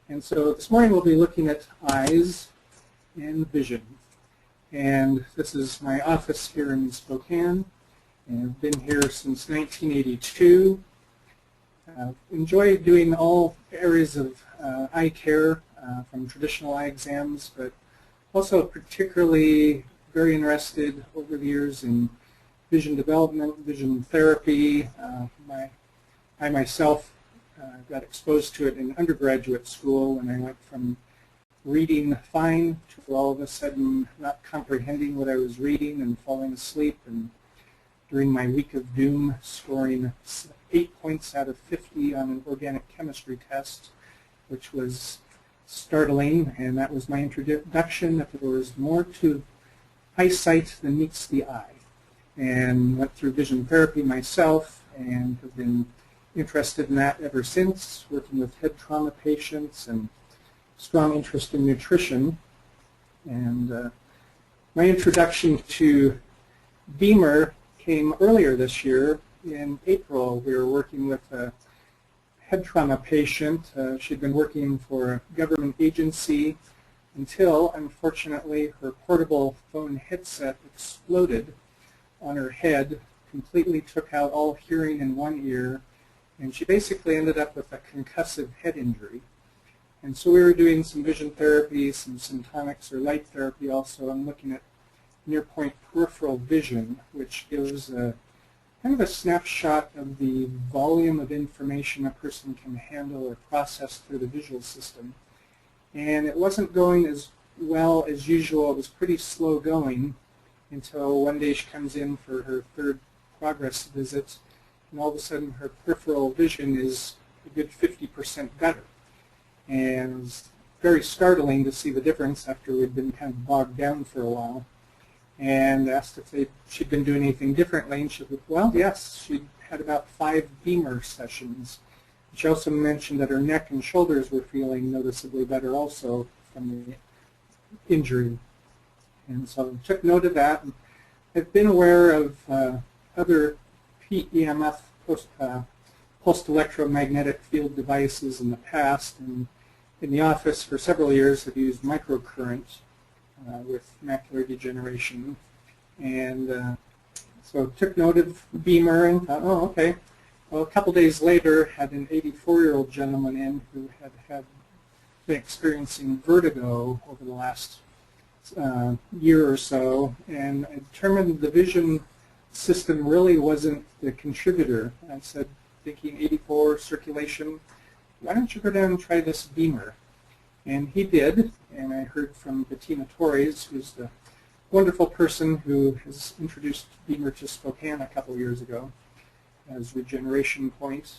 And so this morning we'll be looking at eyes and vision. And this is my office here in Spokane, and I've been here since 1982. Enjoy doing all areas of eye care, from traditional eye exams, but also particularly very interested over the years in vision development, vision therapy. I myself got exposed to it in undergraduate school when I went from reading fine to all of a sudden not comprehending what I was reading and falling asleep, and during my week of doom scoring 8 points out of 50 on an organic chemistry test, which was startling, and that was my introduction that there was more to eyesight than meets the eye. And went through vision therapy myself and have been interested in that ever since, working with head trauma patients and strong interest in nutrition. And my introduction to BEMER came earlier this year. In April, we were working with a head trauma patient. She'd been working for a government agency until, unfortunately, her portable phone headset exploded on her head, completely took out all hearing in one ear, and she basically ended up with a concussive head injury. And so we were doing some vision therapy, some symptomics or light therapy also, and looking at near-point peripheral vision, which gives a kind of a snapshot of the volume of information a person can handle or process through the visual system. And it wasn't going as well as usual. It was pretty slow going until one day she comes in for her third progress visit, and all of a sudden her peripheral vision is a good 50% better. And it was very startling to see the difference after we'd been kind of bogged down for a while. And asked if she'd been doing anything differently, and she said, well, yes, she'd had about 5 BEMER sessions. She also mentioned that her neck and shoulders were feeling noticeably better also from the injury. And so I took note of that. And I've been aware of other PEMF, pulsed electromagnetic field devices in the past, and in the office for several years have used microcurrent with macular degeneration. And so took note of BEMER and thought, oh, okay. Well, a couple days later, had an 84-year-old gentleman in who had been experiencing vertigo over the last year or so, and I determined the vision system really wasn't the contributor. I said, thinking 84, circulation, why don't you go down and try this BEMER? And he did, and I heard from Bettina Torres, who's the wonderful person who has introduced BEMER to Spokane a couple years ago as Regeneration Point.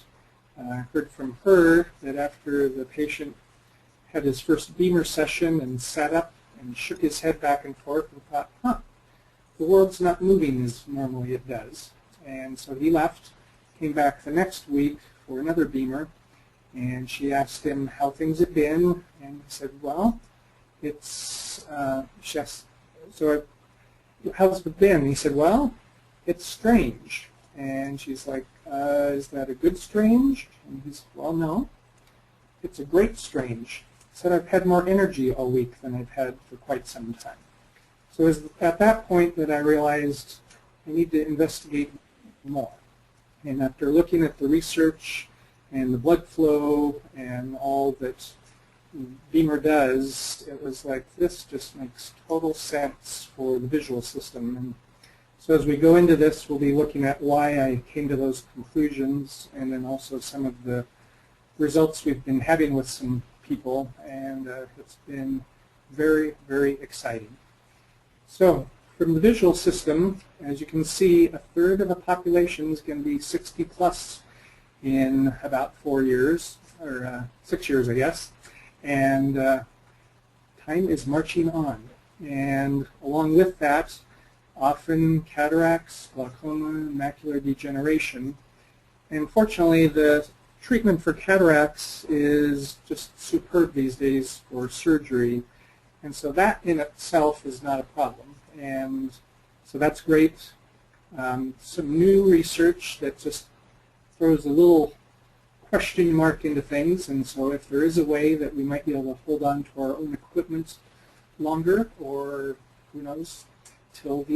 I heard from her that after the patient had his first BEMER session and sat up and shook his head back and forth and thought, huh, the world's not moving as normally it does. And so he left, came back the next week for another BEMER, and she asked him how things had been, and he said, well, it's, so how's it been? And he said, well, it's strange. And she's like, is that a good strange? And he said, well, no, it's a great strange. He said, I've had more energy all week than I've had for quite some time. So it was at that point that I realized I need to investigate more. And after looking at the research and the blood flow and all that BEMER does, it was like, this just makes total sense for the visual system. And so as we go into this, we'll be looking at why I came to those conclusions, and then also some of the results we've been having with some people, and it's been very, very exciting. So from the visual system, as you can see, 1/3 of the population is going to be 60 plus in about 4 years, or 6 years, I guess. And time is marching on. And along with that, often cataracts, glaucoma, macular degeneration. And fortunately, the treatment for cataracts is just superb these days for surgery. And so that in itself is not a problem. And so that's great. Some new research that just throws a little question mark into things, and so if there is a way that we might be able to hold on to our own equipment longer, or who knows, till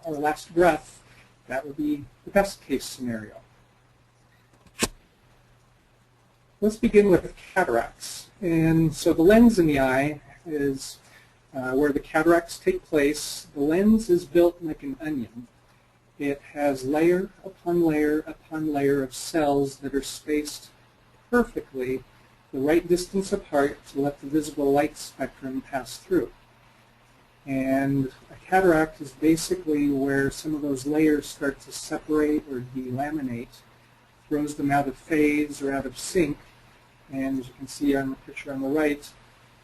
our last breath, that would be the best case scenario. Let's begin with cataracts. And so the lens in the eye is where the cataracts take place. The lens is built like an onion. It has layer upon layer upon layer of cells that are spaced perfectly the right distance apart to let the visible light spectrum pass through. And a cataract is basically where some of those layers start to separate or delaminate, throws them out of phase or out of sync. And as you can see on the picture on the right,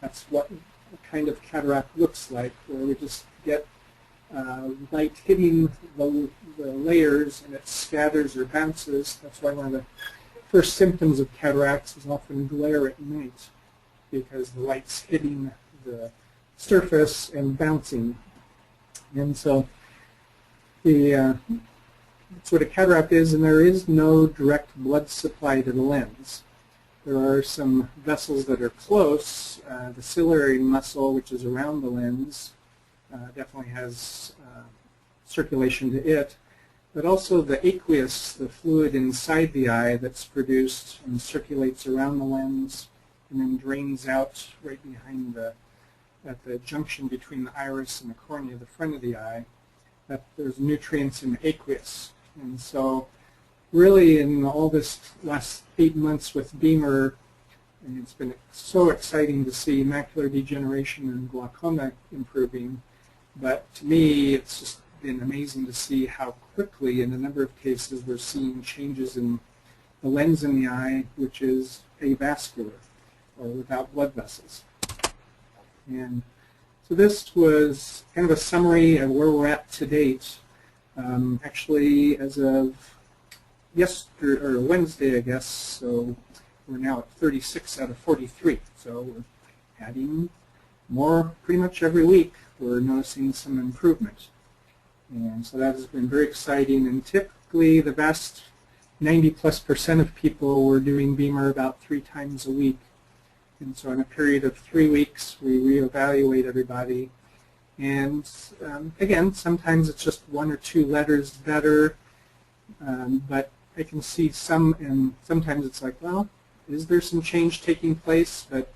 that's what a kind of cataract looks like, where we just get light hitting the layers and it scatters or bounces. That's why one of the first symptoms of cataracts is often glare at night, because the light's hitting the surface and bouncing. And so that's what a cataract is, and there is no direct blood supply to the lens. There are some vessels that are close. The ciliary muscle, which is around the lens, definitely has circulation to it, but also the aqueous, the fluid inside the eye that's produced and circulates around the lens and then drains out right behind at the junction between the iris and the cornea, the front of the eye, that there's nutrients in the aqueous. And so really in all this last 8 months with BEMER, and it's been so exciting to see macular degeneration and glaucoma improving, but to me it's just been amazing to see how quickly in a number of cases we're seeing changes in the lens in the eye, which is avascular or without blood vessels. And so this was kind of a summary of where we're at to date. Actually, as of yesterday or Wednesday, I guess, so we're now at 36 out of 43. So we're adding more pretty much every week. We're noticing some improvement. And so that has been very exciting. And typically the vast 90+% of people were doing BEMER about 3 times a week. And so in a period of 3 weeks, we reevaluate everybody. And again, sometimes it's just 1 or 2 letters better, but I can see some, and sometimes it's like, well, is there some change taking place? But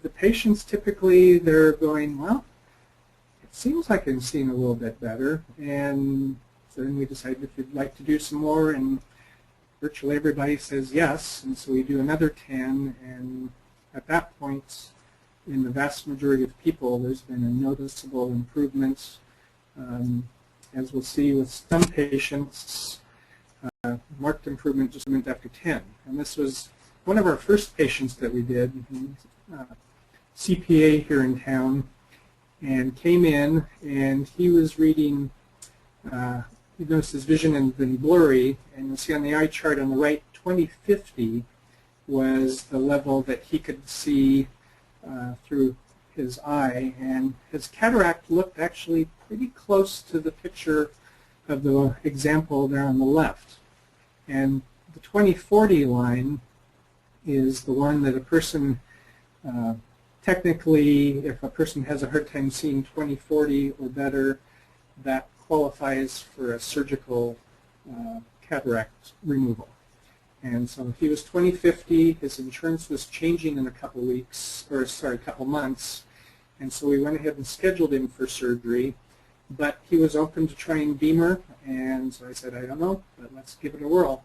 the patients typically, they're going, well, it seems like I'm seeing a little bit better. And so then we decide if we'd like to do some more, and virtually everybody says yes. And so we do another 10, and at that point, in the vast majority of people, there's been a noticeable improvement. As we'll see with some patients, marked improvement just after 10. And this was one of our first patients that we did, CPA here in town, and came in, and he was reading, he noticed his vision had been blurry, and you'll see on the eye chart on the right, 2050 was the level that he could see through his eye, and his cataract looked actually pretty close to the picture of the example there on the left. And the 2040 line is the one that a person, technically, if a person has a hard time seeing 2040 or better, that qualifies for a surgical cataract removal. And so he was 2050, his insurance was changing in a couple weeks, or sorry, a couple months, and so we went ahead and scheduled him for surgery, but he was open to trying BEMER, and so I said, I don't know, but let's give it a whirl.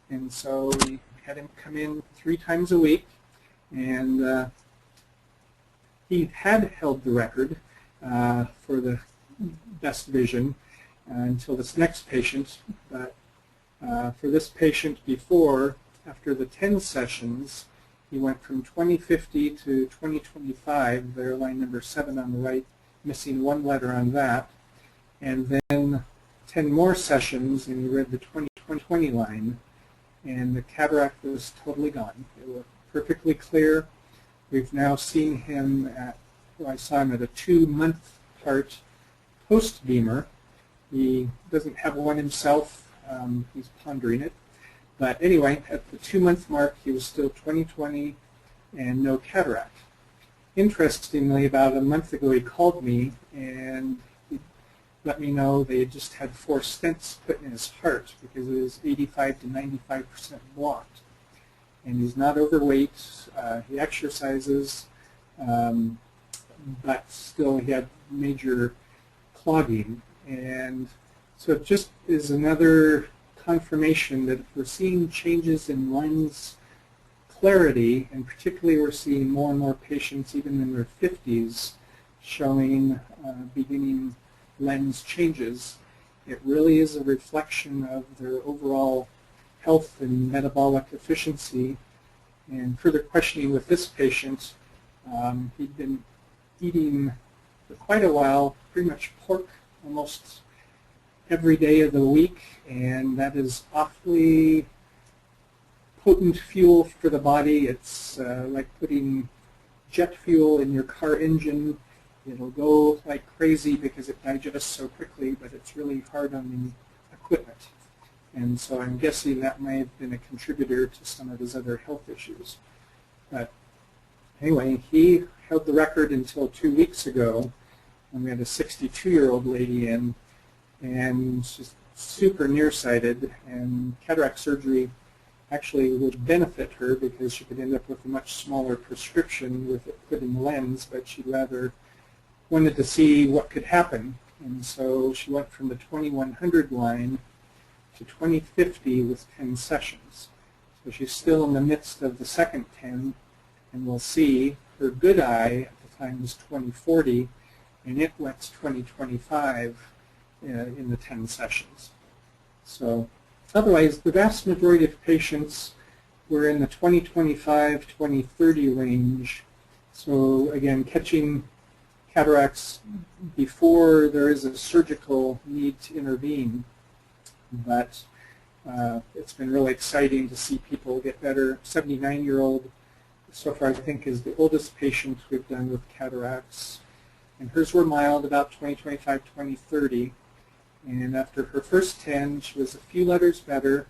And so we had him come in 3 times a week, and he had held the record for the best vision until this next patient, but for this patient before, after the 10 sessions, he went from 2050 to 2025, there line number 7 on the right, missing 1 letter on that, and then 10 more sessions, and he read the 2020 line, and the cataract was totally gone. It was perfectly clear. We've now seen him at, well, I saw him at a 2-month part post-BEMER. He doesn't have one himself. He's pondering it. But anyway, at the 2-month mark, he was still 20/20 and no cataract. Interestingly, about a month ago, he called me and he let me know they had just had 4 stents put in his heart because it was 85 to 95% blocked. And he's not overweight. He exercises, but still he had major clogging. And so it just is another confirmation that if we're seeing changes in lens clarity, and particularly we're seeing more and more patients even in their 50s showing beginning lens changes, it really is a reflection of their overall health and metabolic efficiency. And further questioning with this patient, he'd been eating for quite a while pretty much pork almost every day of the week, and that is awfully potent fuel for the body. It's like putting jet fuel in your car engine. It'll go like crazy because it digests so quickly, but it's really hard on the equipment. And so I'm guessing that may have been a contributor to some of his other health issues. But anyway, he held the record until 2 weeks ago when we had a 62-year-old lady in, and she's super nearsighted, and cataract surgery actually would benefit her because she could end up with a much smaller prescription with it put in the lens, but she rather wanted to see what could happen. And so she went from the 2100 line to 2050 with 10 sessions. So she's still in the midst of the second 10, and we'll see her good eye at the time was 2040, and it went to 2025 in the 10 sessions. So otherwise, the vast majority of patients were in the 2025, 2030 range. So again, catching cataracts before there is a surgical need to intervene. But it's been really exciting to see people get better. 79-year-old, so far I think, is the oldest patient we've done with cataracts. And hers were mild, about 2025, 2030. And after her first 10, she was a few letters better.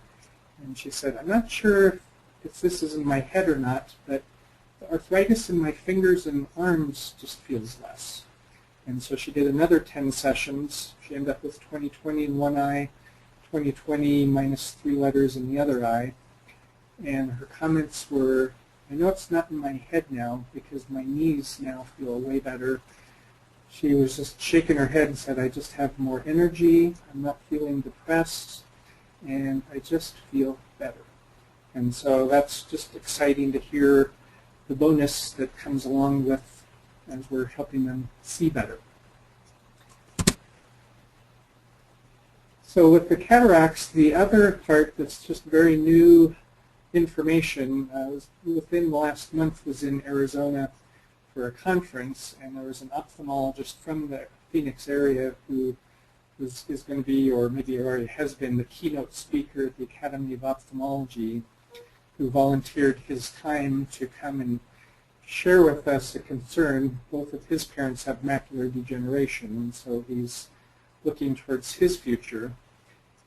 And she said, I'm not sure if this is in my head or not, but the arthritis in my fingers and arms just feels less. And so she did another 10 sessions. She ended up with 20/20 in one eye, 20/20 minus 3 letters in the other eye. And her comments were, I know it's not in my head now because my knees now feel way better. She was just shaking her head and said, I just have more energy, I'm not feeling depressed, and I just feel better. And so that's just exciting to hear the bonus that comes along with as we're helping them see better. So with the cataracts, the other part that's just very new information was within the last month was in Arizona for a conference, and there was an ophthalmologist from the Phoenix area who is going to be, or maybe already has been, the keynote speaker at the Academy of Ophthalmology, who volunteered his time to come and share with us a concern. Both of his parents have macular degeneration, and so he's looking towards his future,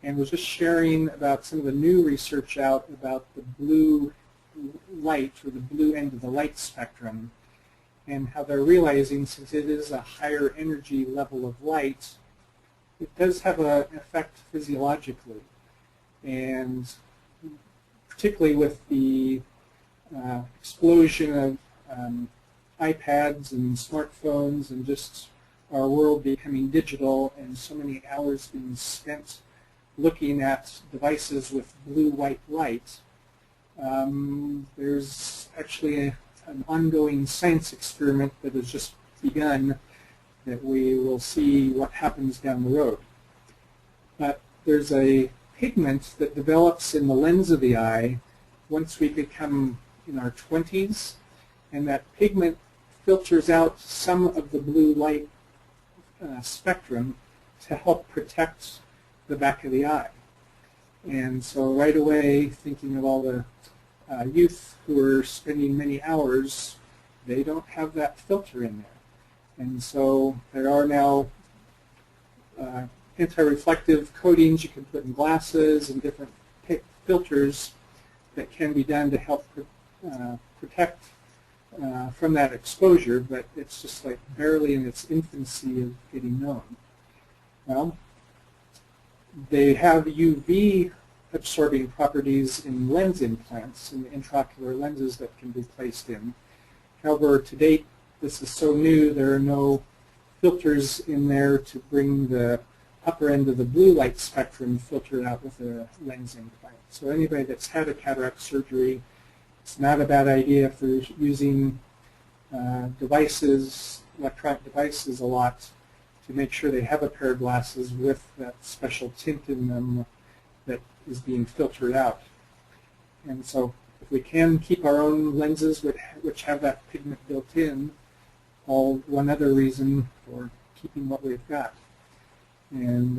and was just sharing about some of the new research out about the blue light, or the blue end of the light spectrum, and how they're realizing, since it is a higher energy level of light, it does have an effect physiologically. And particularly with the explosion of iPads and smartphones and just our world becoming digital and so many hours being spent looking at devices with blue-white light, there's actually an ongoing science experiment that has just begun that we will see what happens down the road. But there's a pigment that develops in the lens of the eye once we become in our 20s, and that pigment filters out some of the blue light spectrum to help protect the back of the eye. And so right away, thinking of all the youth who are spending many hours, they don't have that filter in there. And so there are now anti-reflective coatings you can put in glasses and different filters that can be done to help protect from that exposure, but it's just like barely in its infancy of getting known. Well, they have UV absorbing properties in lens implants, in the intraocular lenses that can be placed in. However, to date, this is so new, there are no filters in there to bring the upper end of the blue light spectrum filtered out with a lens implant. So anybody that's had a cataract surgery, it's not a bad idea if they're using devices, electronic devices a lot, to make sure they have a pair of glasses with that special tint in them that is being filtered out. And so if we can keep our own lenses which have that pigment built in, all one other reason for keeping what we've got. And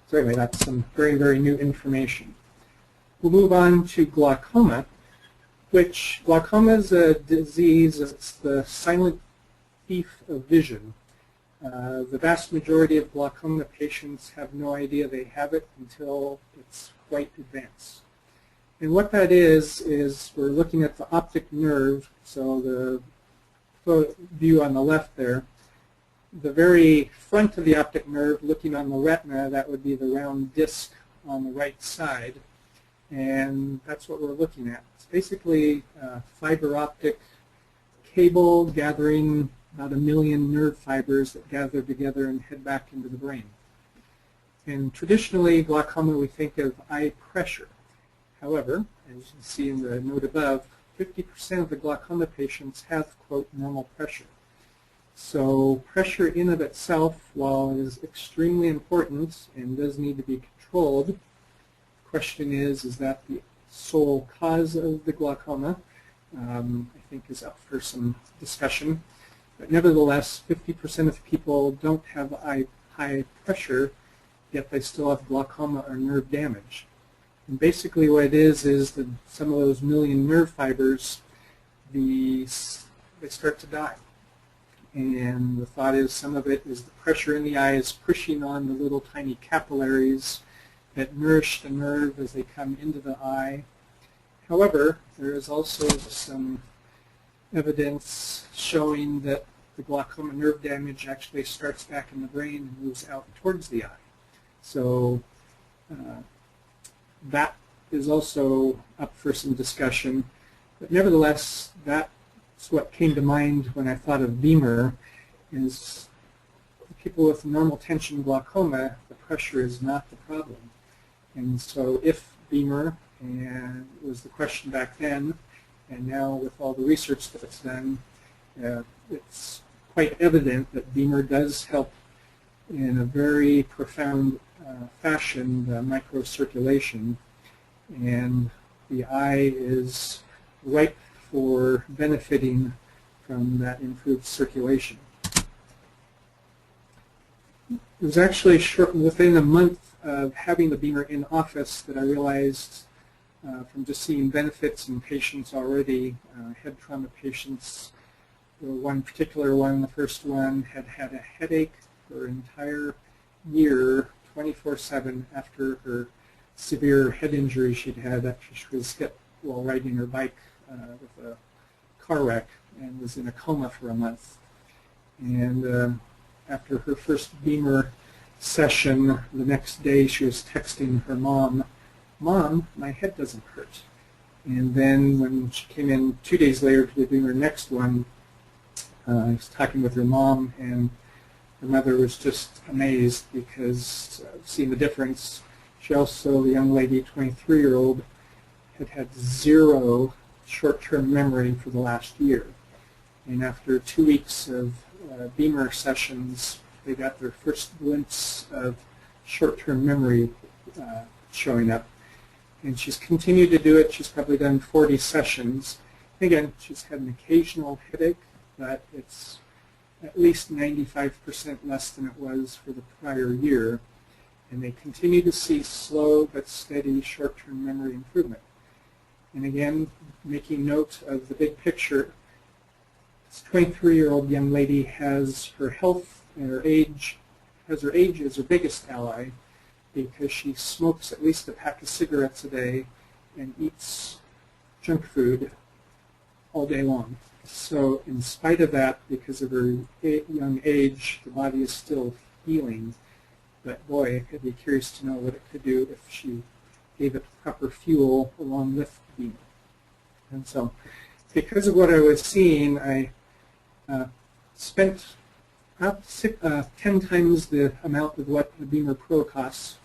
so anyway, that's some very, very new information. We'll move on to glaucoma, which glaucoma is a disease, it's the silent thief of vision. The vast majority of glaucoma patients have no idea they have it until it's quite advanced. And what that is we're looking at the optic nerve, so the view on the left there. The very front of the optic nerve, looking on the retina, that would be the round disc on the right side. And that's what we're looking at. It's basically a fiber optic cable gathering about 1 million nerve fibers that gather together and head back into the brain. And traditionally, glaucoma, we think of eye pressure. However, as you can see in the note above, 50% of the glaucoma patients have, quote, normal pressure. So pressure in of itself, while it is extremely important and does need to be controlled, the question is that the sole cause of the glaucoma? I think is up for some discussion. But nevertheless, 50% of people don't have high pressure, yet they still have glaucoma or nerve damage. And basically what it is that some of those 1 million nerve fibers, they start to die. And the thought is some of it is the pressure in the eye is pushing on the little tiny capillaries that nourish the nerve as they come into the eye. However, there is also some evidence showing that the glaucoma nerve damage actually starts back in the brain and moves out towards the eye. So that is also up for some discussion. But nevertheless, that's what came to mind when I thought of BEMER, is people with normal tension glaucoma, the pressure is not the problem. And so if BEMER, and it was the question back then, and now with all the research that's done, it's quite evident that BEMER does help in a very profound fashion the microcirculation, and the eye is ripe for benefiting from that improved circulation. It was actually within a month of having the BEMER in office that I realized from just seeing benefits in patients already, head trauma patients. One particular one, the first one, had had a headache for an entire year, 24/7, after her severe head injury she'd had after she was hit while riding her bike with a car wreck, and was in a coma for a month. And after her first BEMER session, the next day she was texting her mom, "Mom, my head doesn't hurt." And then when she came in 2 days later to do her next one, I was talking with her mom, and her mother was just amazed because seeing the difference. She also, the young lady, 23-year-old, had had 0 short-term memory for the last year. And after 2 weeks of BEMER sessions, they got their first glimpse of short-term memory showing up. And she's continued to do it. She's probably done 40 sessions. Again, she's had an occasional headache, but it's at least 95% less than it was for the prior year. And they continue to see slow but steady short-term memory improvement. And again, making note of the big picture, this 23-year-old young lady has her health and her age, has her age as her biggest ally, because she smokes at least a pack of cigarettes a day and eats junk food all day long. So in spite of that, because of her young age, the body is still healing. But boy, I'd be curious to know what it could do if she gave it proper fuel along with BEMER. And so because of what I was seeing, I spent about 10 times the amount of what the BEMER Pro costs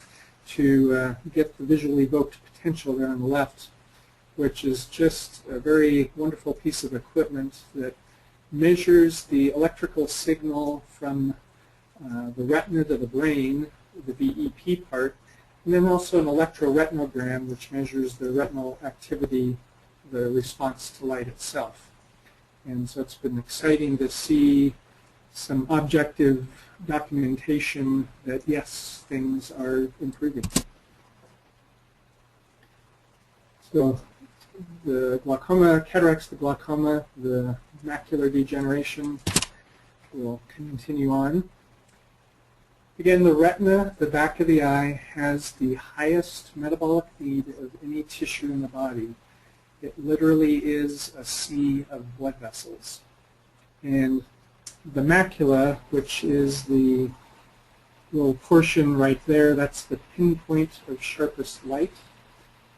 to get the visually evoked potential there on the left, which is just a very wonderful piece of equipment that measures the electrical signal from the retina to the brain, the VEP part, and then also an electroretinogram, which measures the retinal activity, the response to light itself. And so it's been exciting to see some objective documentation that, yes, things are improving. So the glaucoma, cataracts, the glaucoma, the macular degeneration will continue on. Again, the retina, the back of the eye, has the highest metabolic need of any tissue in the body. It literally is a sea of blood vessels. And the macula, which is the little portion right there, that's the pinpoint of sharpest light.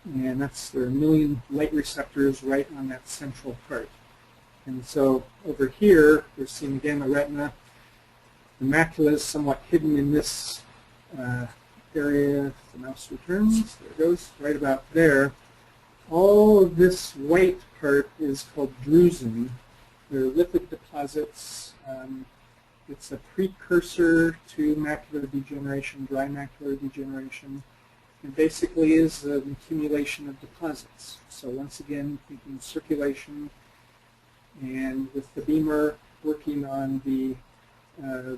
And there are a million light receptors right on that central part. And so over here, we're seeing again the retina. The macula is somewhat hidden in this area. If the mouse returns, there it goes, right about there. All of this white part is called drusen. They're lipid deposits. It's a precursor to macular degeneration, dry macular degeneration. It basically is an accumulation of deposits. So once again, thinking circulation, and with the BEMER working on the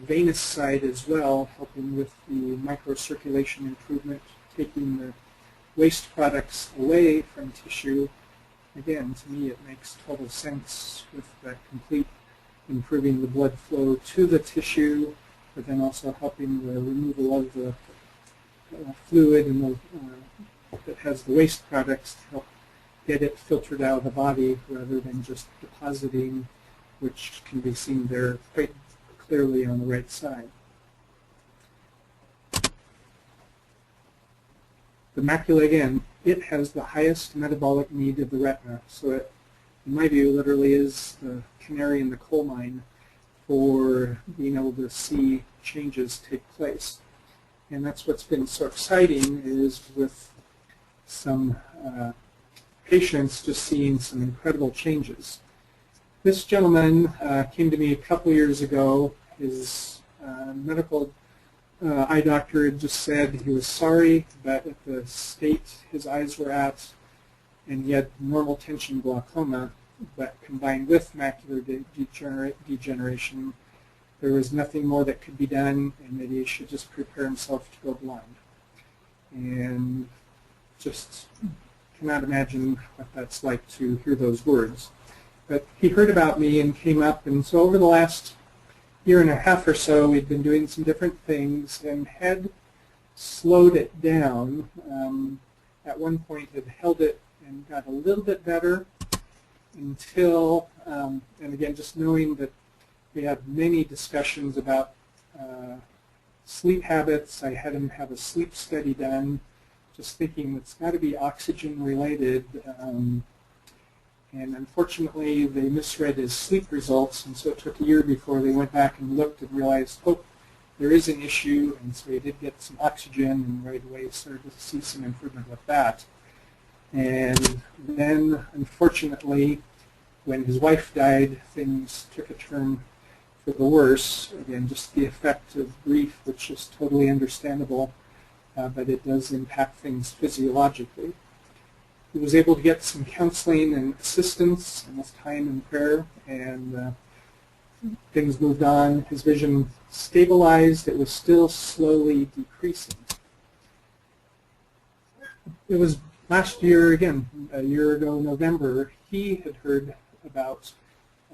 venous side as well, helping with the microcirculation improvement, taking the waste products away from tissue. Again, to me it makes total sense with that complete improving the blood flow to the tissue, but then also helping the removal of the fluid and that has the waste products to help get it filtered out of the body rather than just depositing, which can be seen there quite clearly on the right side. The macula, again, it has the highest metabolic need of the retina, so it, in my view, literally is the canary in the coal mine for being able to see changes take place. And that's what's been so exciting, is with some patients just seeing some incredible changes. This gentleman came to me a couple years ago. His medical eye doctor had just said he was sorry, but at the state his eyes were at, and he had normal tension glaucoma, but combined with macular degeneration, there was nothing more that could be done, and that he should just prepare himself to go blind. And just cannot imagine what that's like to hear those words. But he heard about me and came up, and so over the last year and a half or so, we'd been doing some different things and had slowed it down. At one point, had held it and got a little bit better until, and again, just knowing that we had many discussions about sleep habits. I had him have a sleep study done, just thinking it's got to be oxygen related. And unfortunately, they misread his sleep results, and so it took a year before they went back and looked and realized, oh, there is an issue, and so he did get some oxygen, and right away started to see some improvement with that. And then, unfortunately, when his wife died, things took a turn for the worse. Again, just the effect of grief, which is totally understandable, but it does impact things physiologically. He was able to get some counseling and assistance and with time and prayer, and things moved on. His vision stabilized. It was still slowly decreasing. It was last year, again, a year ago, November, he had heard about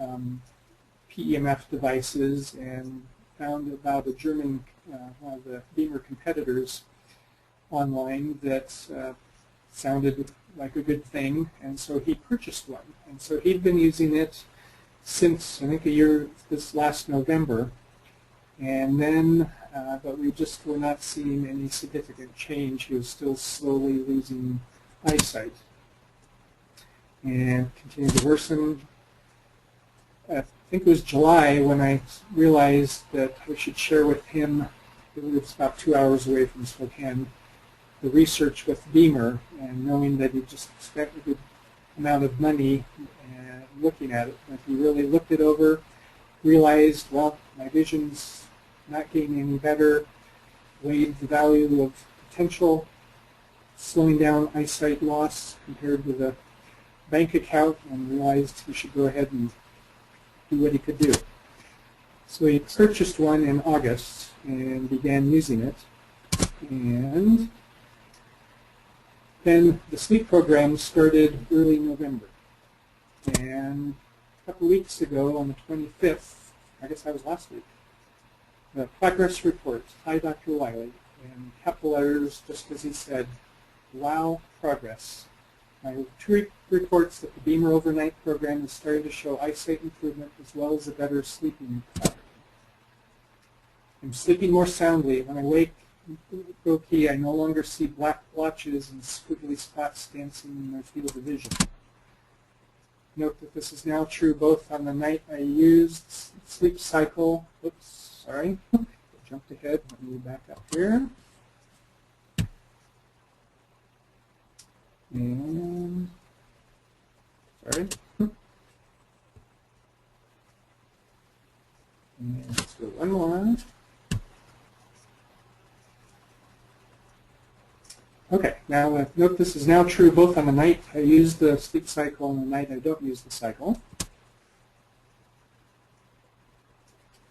PEMF devices and found about a German, one of the BEMER competitors, online that sounded like a good thing, and so he purchased one. And so he'd been using it since, I think, a year, this last November, and then, but we just were not seeing any significant change. He was still slowly losing eyesight and continued to worsen. I think it was July when I realized that I should share with him, he lives about 2 hours away from Spokane, the research with BEMER, and knowing that he just spent a good amount of money looking at it. But he really looked it over, realized, well, my vision's not getting any better, weighed the value of potential slowing down eyesight loss compared to the bank account, and realized he should go ahead and do what he could do. So he purchased one in August and began using it. And then the sleep program started early November. And a couple weeks ago, on the 25th, I guess that was last week, the progress report, hi Dr. Wylie, in capital letters, just as he said, wow, progress. My two reports that the BEMER overnight program is starting to show eyesight improvement as well as a better sleeping pattern. I'm sleeping more soundly. When I wake, I no longer see black blotches and squiggly spots dancing in my field of vision. Note that this is now true both on the night I used sleep cycle. Oops, sorry, I jumped ahead. Let me back up here. And, sorry. And let's go one more. Okay, now note this is now true both on the night I use the sleep cycle and the night I don't use the cycle.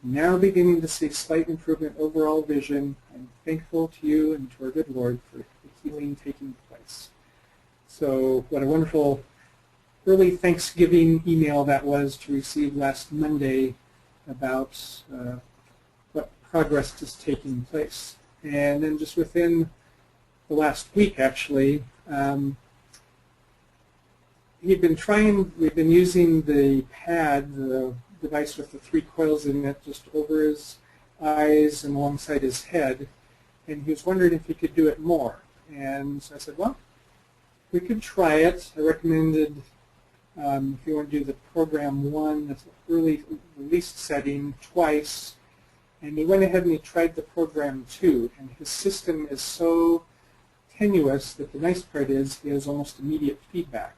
Now beginning to see slight improvement overall vision. I'm thankful to you and to our good Lord for the healing taking place. So what a wonderful early Thanksgiving email that was to receive last Monday about what progress is taking place. And then just within the last week, actually, we've been using the pad, the device with the 3 coils in it, just over his eyes and alongside his head, and he was wondering if he could do it more. And so I said, well, we could try it. I recommended if you want to do the program 1, the early release setting, twice, and he went ahead and he tried the program 2, and his system is so tenuous that the nice part is he has almost immediate feedback.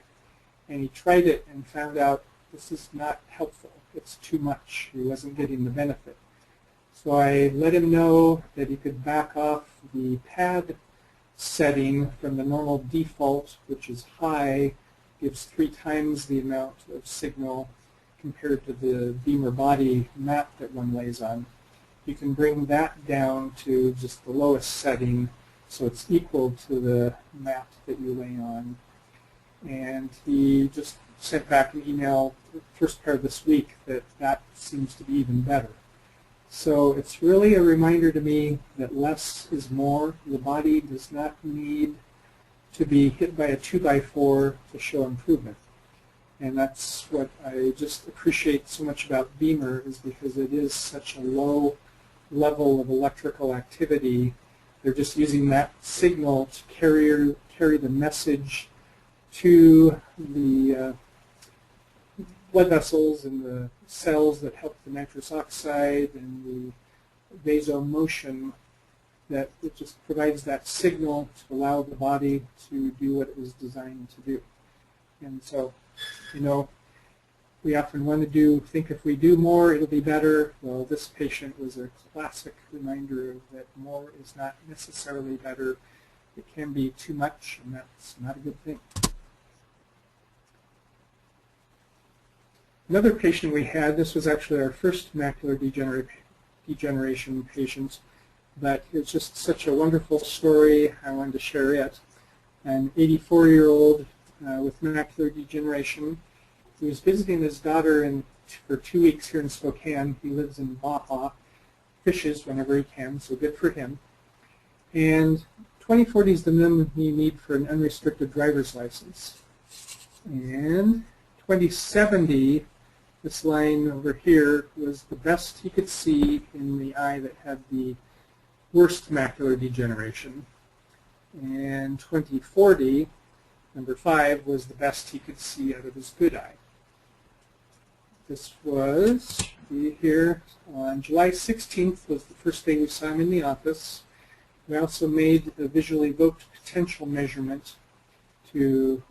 And he tried it and found out this is not helpful. It's too much. He wasn't getting the benefit. So I let him know that he could back off the pad setting from the normal default, which is high, gives 3 times the amount of signal compared to the BEMER body mat that one lays on. You can bring that down to just the lowest setting, so it's equal to the mat that you lay on. And he just sent back an email the first part of this week that that seems to be even better. So it's really a reminder to me that less is more. The body does not need to be hit by a 2x4 to show improvement. And that's what I just appreciate so much about BEMER, is because it is such a low level of electrical activity. They're just using that signal to carry the message to the blood vessels and the cells that help the nitrous oxide and the vasomotion, that it just provides that signal to allow the body to do what it was designed to do. And so, you know, we often want to think if we do more, it'll be better. Well, this patient was a classic reminder that more is not necessarily better. It can be too much, and that's not a good thing. Another patient we had, this was actually our first macular degeneration patient, but it's just such a wonderful story, I wanted to share it. An 84-year-old with macular degeneration. He was visiting his daughter for 2 weeks here in Spokane. He lives in Baja, fishes whenever he can, so good for him. And 2040 is the minimum you need for an unrestricted driver's license. And 2070, this line over here, was the best he could see in the eye that had the worst macular degeneration. And 2040, number 5, was the best he could see out of his good eye. This was here on July 16th was the first day we saw him in the office. We also made a visually evoked potential measurement to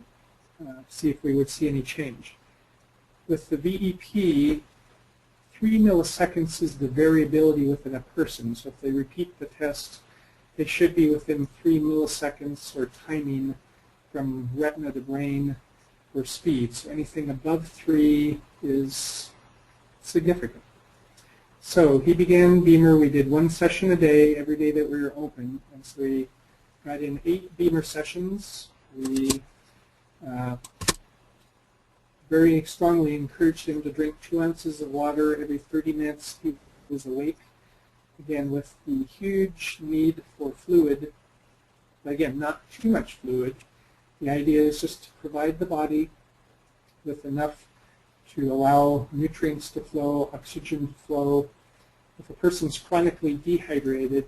see if we would see any change. With the VEP, 3 milliseconds is the variability within a person. So if they repeat the test, they should be within 3 milliseconds or timing from retina to brain or speed. So anything above 3 is significant. So he began BEMER. We did 1 session a day every day that we were open. And so we got in 8 BEMER sessions. We very strongly encouraged him to drink 2 ounces of water every 30 minutes he was awake. Again, with the huge need for fluid, but again, not too much fluid. The idea is just to provide the body with enough to allow nutrients to flow, oxygen to flow. If a person's chronically dehydrated,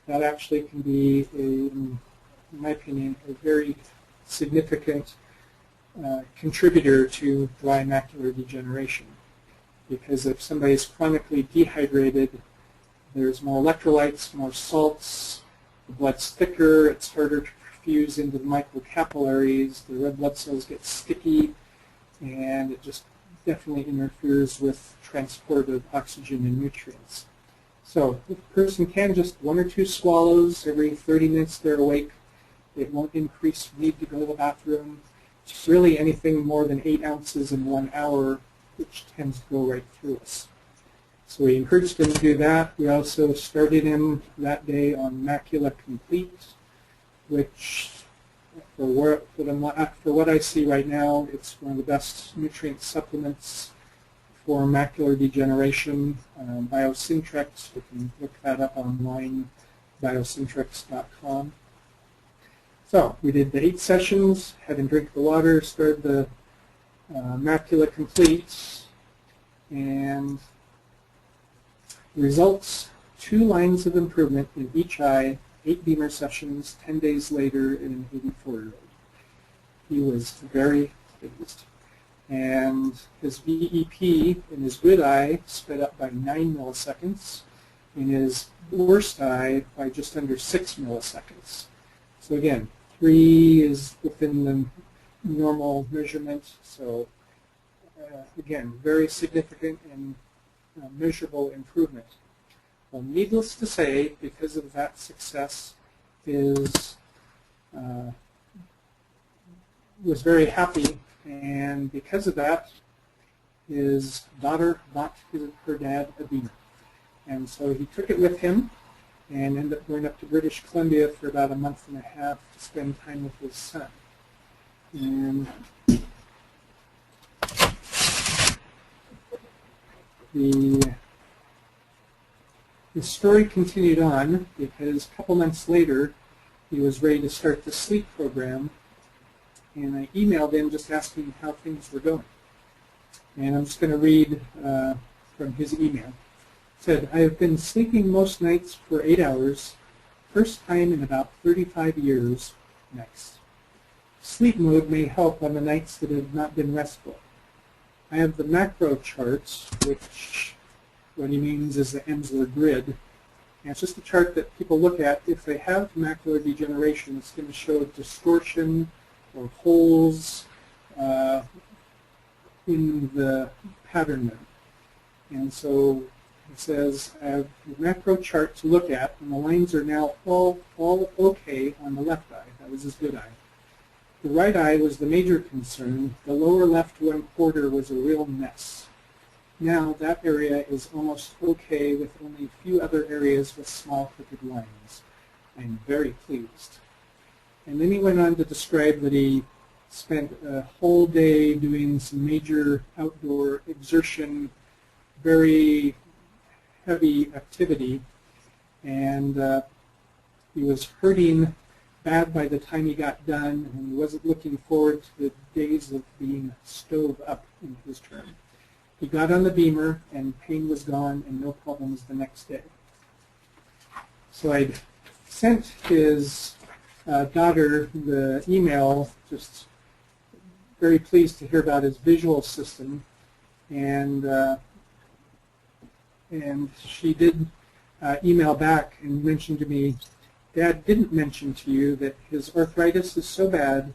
that actually can be, in my opinion, a very significant contributor to dry macular degeneration. Because if somebody is chronically dehydrated, there's more electrolytes, more salts, the blood's thicker, it's harder to perfuse into the microcapillaries, the red blood cells get sticky, and it just definitely interferes with transport of oxygen and nutrients. So if a person can just 1 or 2 swallows every 30 minutes they're awake, it won't increase need to go to the bathroom. It's really anything more than 8 ounces in 1 hour, which tends to go right through us. So we encouraged him to do that. We also started him that day on Macula Complete, which for what I see right now, it's one of the best nutrient supplements for macular degeneration. Biosintrex, you can look that up online, biosintrex.com. So we did the 8 sessions, had him drink the water, started the Macula Complete, and the results, 2 lines of improvement in each eye, 8 BEMER sessions, 10 days later in an 84-year-old. He was very pleased. And his VEP in his good eye sped up by 9 milliseconds, in his worst eye by just under 6 milliseconds. So again, 3 is within the normal measurement, so again, very significant and measurable improvement. Well, needless to say, because of that success, was very happy, and because of that, his daughter bought her dad a BEMER. And so he took it with him and ended up going up to British Columbia for about a month and a half to spend time with his son. And the story continued on because a couple months later he was ready to start the sleep program, and I emailed him just asking how things were going. And I'm just going to read from his email. It said, "I have been sleeping most nights for 8 hours, first time in about 35 years, next. Sleep mode may help on the nights that have not been restful. I have the macro charts, which what he means is the Emsler grid. And it's just a chart that people look at. If they have macular degeneration, it's going to show distortion or holes in the pattern mode. And so it says, I have a macro chart to look at, and the lines are now all okay on the left eye. That was his good eye. The right eye was the major concern. The lower left 1/4 was a real mess. Now that area is almost okay, with only a few other areas with small crooked lines. I'm very pleased." And then he went on to describe that he spent a whole day doing some major outdoor exertion, very heavy activity, and he was hurting bad by the time he got done, and he wasn't looking forward to the days of being stove up in his term. He got on the BEMER, and pain was gone and no problems the next day. So I sent his daughter the email, just very pleased to hear about his visual system, and she did email back and mention to me, Dad didn't mention to you that his arthritis is so bad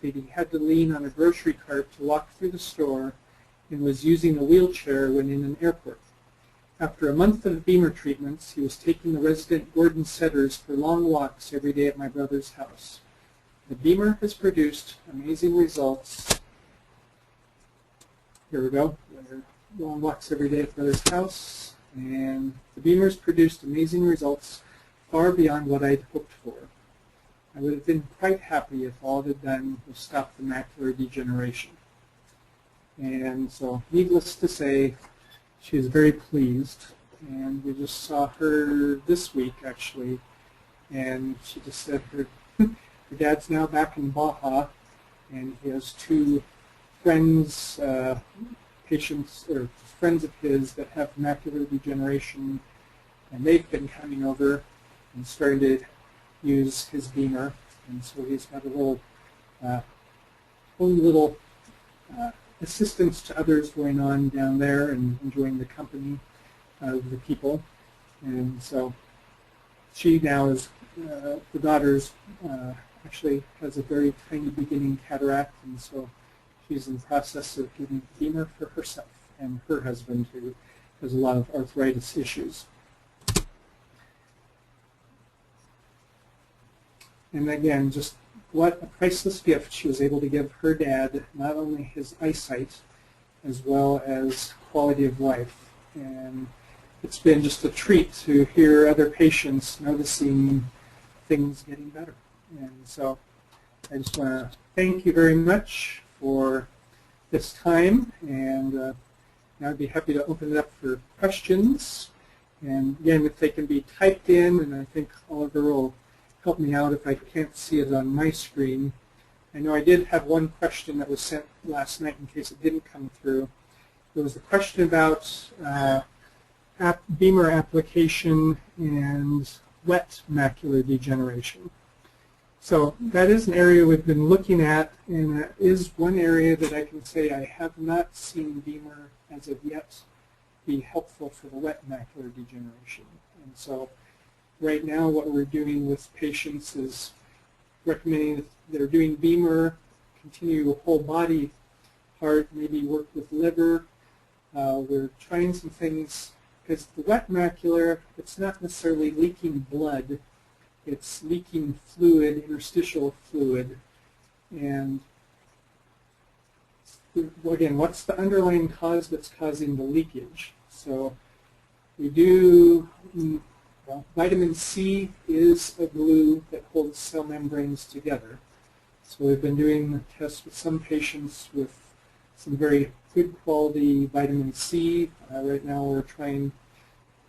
that he had to lean on a grocery cart to walk through the store and was using a wheelchair when in an airport. After a month of BEMER treatments, he was taking the resident Gordon setters for long walks every day at my brother's house. The BEMER has produced amazing results. Here we go. Long walks every day at brother's house. And the BEMER has produced amazing results far beyond what I'd hoped for. I would have been quite happy if all it had done was stop the macular degeneration. And so, needless to say, she was very pleased, and we just saw her this week, actually, and she just said her dad's now back in Baja, and he has two friends, patients, or friends of his that have macular degeneration, and they've been coming over and starting to use his BEMER, and so he's got a little, own little assistance to others going on down there and enjoying the company of the people. And so she now is, the daughter's actually has a very tiny beginning cataract, and so she's in the process of getting BEMER for herself and her husband, who has a lot of arthritis issues. And again, just what a priceless gift she was able to give her dad, not only his eyesight, as well as quality of life. And it's been just a treat to hear other patients noticing things getting better. And so I just want to thank you very much for this time, and now I'd be happy to open it up for questions. And again, if they can be typed in, and I think Oliver will help me out if I can't see it on my screen. I know I did have one question that was sent last night in case it didn't come through. There was a question about BEMER application and wet macular degeneration. So that is an area we've been looking at, and that is one area that I can say I have not seen BEMER as of yet be helpful for the wet macular degeneration. And so right now, what we're doing with patients is recommending that they're doing BEMER, continue whole body part, maybe work with liver. We're trying some things, because the wet macular, it's not necessarily leaking blood, it's leaking fluid, interstitial fluid. And again, what's the underlying cause that's causing the leakage? So we do, well, vitamin C is a glue that holds cell membranes together. So we've been doing tests with some patients with some very good quality vitamin C. Right now we're trying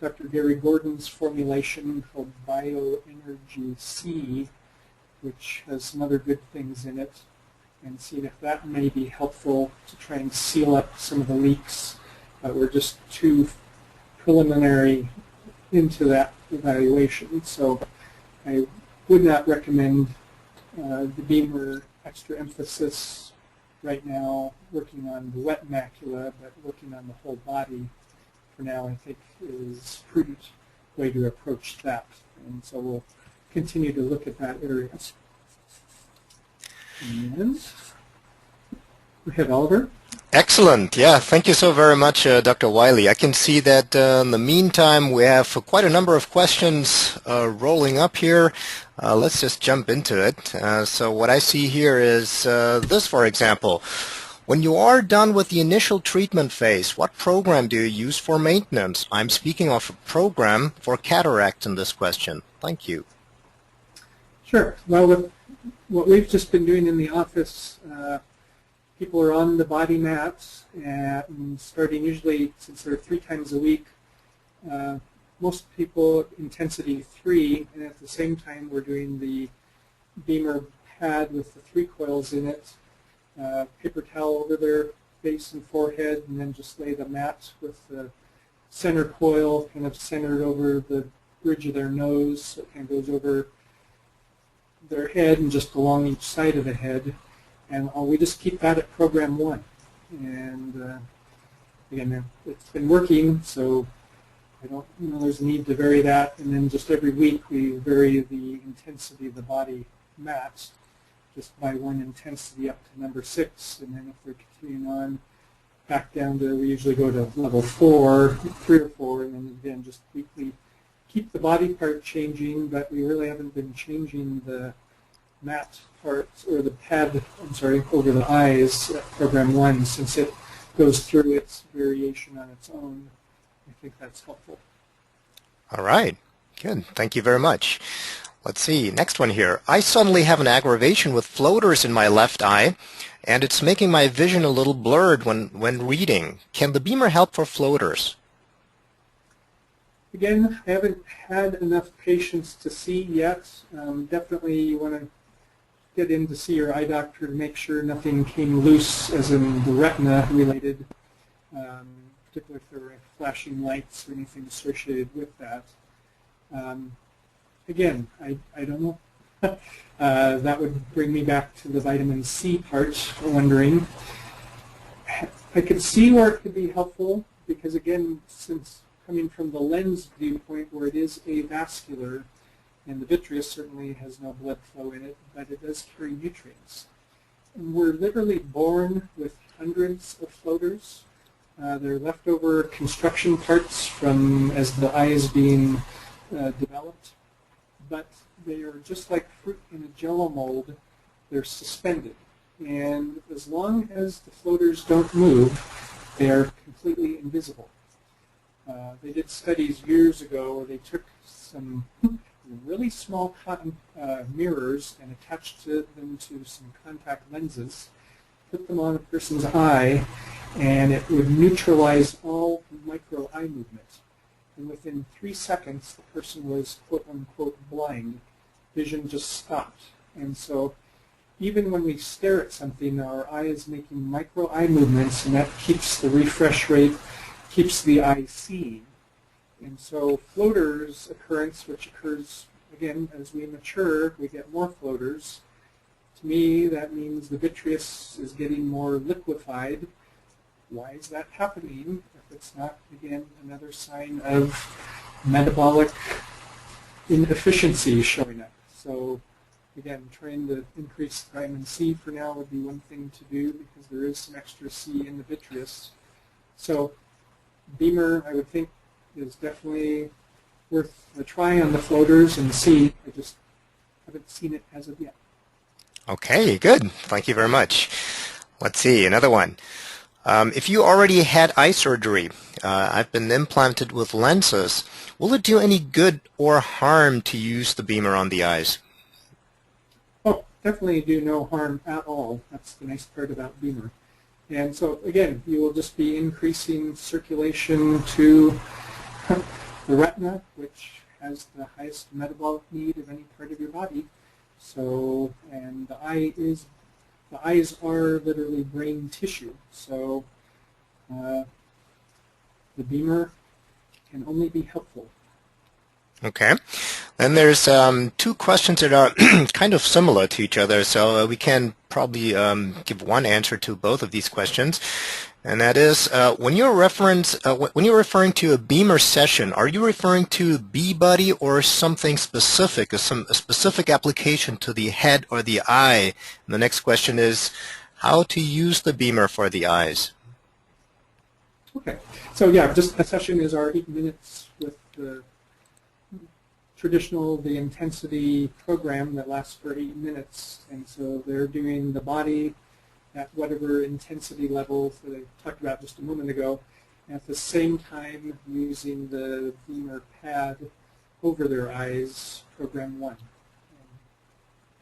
Dr. Gary Gordon's formulation called Bioenergy C, which has some other good things in it, and seeing if that may be helpful to try and seal up some of the leaks. We're just too preliminary into that evaluation, so I would not recommend the BEMER extra emphasis right now working on the wet macula, but working on the whole body for now I think is a prudent way to approach that, and so we'll continue to look at that area. And go ahead, Oliver. Excellent. Yeah, thank you so very much, Dr. Wylie. I can see that in the meantime we have quite a number of questions rolling up here. Let's just jump into it. So what I see here is this, for example. When you are done with the initial treatment phase, what program do you use for maintenance? I'm speaking of a program for cataract in this question. Thank you. Sure. Well, with what we've just been doing in the office, people are on the body mats, and starting usually, since they're 3 times a week, most people intensity 3, and at the same time we're doing the BEMER pad with the 3 coils in it, paper towel over their face and forehead, and then just lay the mat with the center coil kind of centered over the bridge of their nose, so it kind of goes over their head and just along each side of the head. And we just keep that at program 1. And again, it's been working, so I don't, there's a need to vary that. And then just every week we vary the intensity of the body mat just by 1 intensity up to number 6. And then if they're continuing on back down to, we usually go to level 4, 3 or 4, and then again just weekly keep the body part changing, but we really haven't been changing the mat part, or the pad, I'm sorry, over the eyes at program 1, since it goes through its variation on its own. I think that's helpful. All right, good. Thank you very much. Let's see, next one here. I suddenly have an aggravation with floaters in my left eye, and it's making my vision a little blurred when reading. Can the BEMER help for floaters? Again, I haven't had enough patients to see yet. Definitely you want to get in to see your eye doctor to make sure nothing came loose, as in the retina related, particularly if there were flashing lights or anything associated with that. Again, I don't know. That would bring me back to the vitamin C part, wondering. I could see where it could be helpful, because again, since coming from the lens viewpoint where it is avascular, and the vitreous certainly has no blood flow in it, but it does carry nutrients. And we're literally born with hundreds of floaters. They're leftover construction parts from as the eye is being developed, but they are just like fruit in a jello mold. They're suspended, and as long as the floaters don't move, they are completely invisible. They did studies years ago where they took some really small cotton mirrors and attached them to some contact lenses, put them on a person's eye, and it would neutralize all micro eye movement. And within 3 seconds, the person was quote-unquote blind. Vision just stopped. And so even when we stare at something, our eye is making micro eye movements, and that keeps the refresh rate, keeps the eye seeing. And so floaters occurrence, which occurs, again, as we mature, we get more floaters. To me, that means the vitreous is getting more liquefied. Why is that happening if it's not, again, another sign of metabolic inefficiency showing up? So, again, trying to increase vitamin C for now would be one thing to do, because there is some extra C in the vitreous. So, BEMER, I would think, is definitely worth a try on the floaters and see. I just haven't seen it as of yet. Okay, good. Thank you very much. Let's see, another one. If you already had eye surgery, I've been implanted with lenses, will it do any good or harm to use the BEMER on the eyes? Oh, definitely do no harm at all. That's the nice part about BEMER. And so, again, you will just be increasing circulation to the retina, which has the highest metabolic need of any part of your body. So, and the eyes are literally brain tissue. So, the BEMER can only be helpful. Okay. Then there's 2 questions that are kind of similar to each other, so we can probably give one answer to both of these questions. And that is, when you're referring to a BEMER session, are you referring to B-Buddy or something specific, a specific application to the head or the eye? And the next question is, how to use the BEMER for the eyes? Okay. So yeah, just a session is our 8 minutes with the traditional, the intensity program that lasts for 8 minutes. And so they're doing the body at whatever intensity level that I talked about just a moment ago, at the same time using the BEMER pad over their eyes, program 1. And